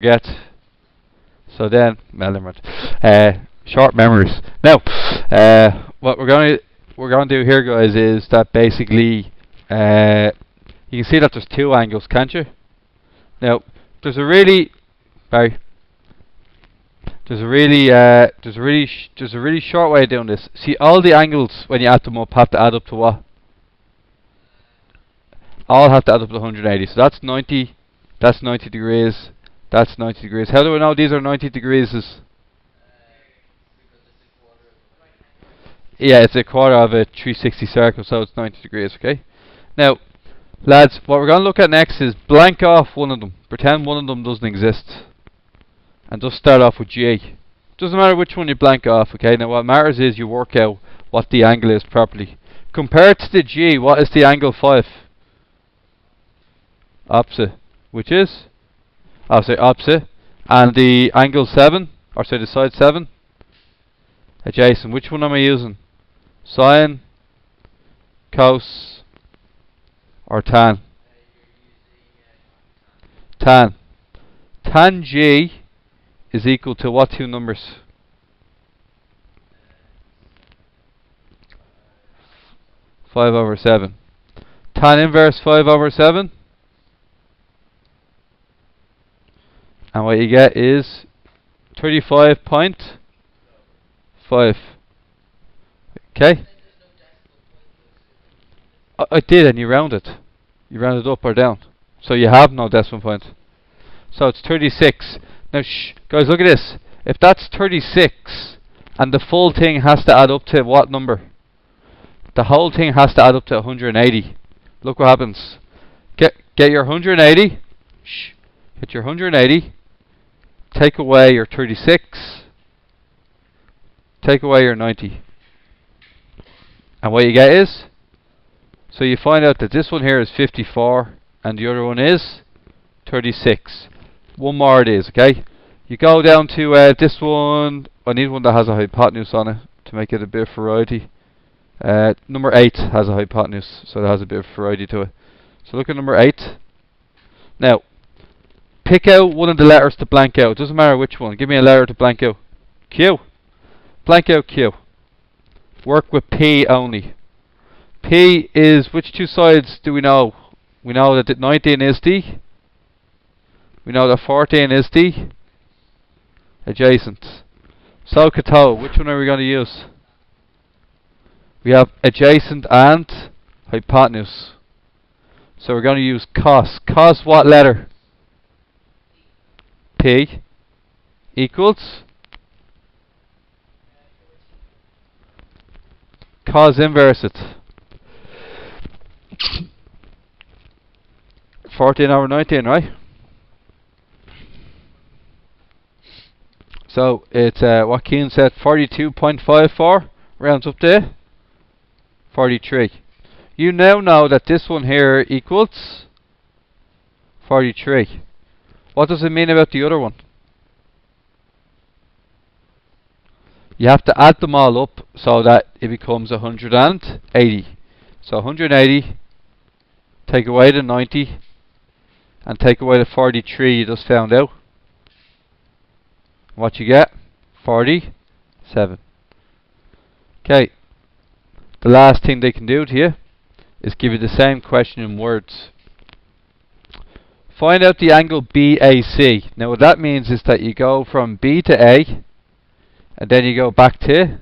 Forget. So then, well, never mind. Short memories. Now, what we're going to do here, guys, is that basically you can see that there's two angles, can't you? Now, there's a really, Barry, there's a really short way of doing this. See, all the angles when you add them up have to add up to what? All have to add up to 180. So that's 90. That's 90 degrees. That's 90 degrees. How do we know these are 90 degrees? Yeah, it's a quarter of a 360 circle, so it's 90 degrees, okay? Now, lads, what we're going to look at next is blank off one of them. Pretend one of them doesn't exist. And just start off with G. Doesn't matter which one you blank off, okay? Now, what matters is you work out what the angle is properly. Compared to the G, what is the angle 5? Opposite. Which is? I'll say opposite. And the angle 7, or say the side 7? Adjacent. Which one am I using? Sine, cos, or tan? Tan. Tan G is equal to what two numbers? 5/7. Tan inverse 5/7. And what you get is 35.5. Okay? I did, and you round it. You round it up or down. So you have no decimal point. So it's 36. Now, guys, look at this. If that's 36, and the full thing has to add up to what number? The whole thing has to add up to 180. Look what happens. Get your 180. Get your 180. Take away your 36. Take away your 90. And what you get is, so you find out that this one here is 54 and the other one is 36. One more it is, okay? You go down to this one. I need one that has a hypotenuse on it to make it a bit of variety. Number 8 has a hypotenuse, so it has a bit of variety to it. So look at number 8. Now, pick out one of the letters to blank out. It doesn't matter which one. Give me a letter to blank out. Q. Blank out Q. Work with P only. P is, which two sides do we know? We know that 19 is the. We know that 14 is the adjacent. So, Kato, which one are we going to use? We have adjacent and hypotenuse. So we're going to use cos. Cos what letter? P equals cos inverse it. 14/19, right? So it's what Keen said, 42.54 rounds up to 43. You now know that this one here equals 43. What does it mean about the other one? You have to add them all up so that it becomes 180. So 180, take away the 90, and take away the 43 you just found out. What you get? 47. Okay. The last thing they can do to you is give you the same question in words. Find out the angle BAC. Now what that means is that you go from B to A, and then you go back to.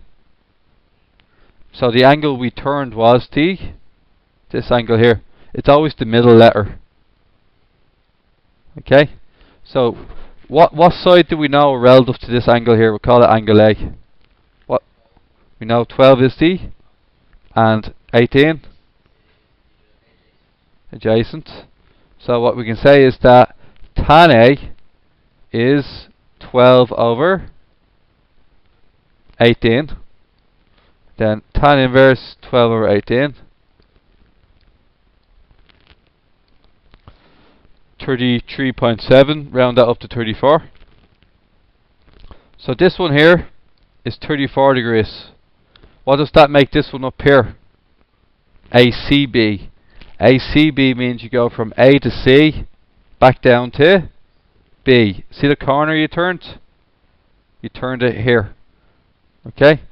So the angle we turned was this angle here. It's always the middle letter. Okay? So what side do we know relative to this angle here? We'll call it angle A. What? We know 12 is the, and 18 adjacent. So what we can say is that tan A is 12/18. Then tan inverse 12/18. 33.7, round that up to 34. So this one here is 34 degrees. What does that make this one up here? ACB. ACB means you go from A to C, back down to B. See the corner you turned? You turned it here. Okay?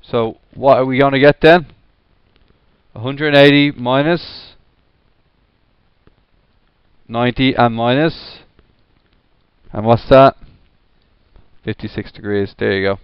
So what are we going to get then? 180 minus 90 and minus, and what's that? 56 degrees. There you go.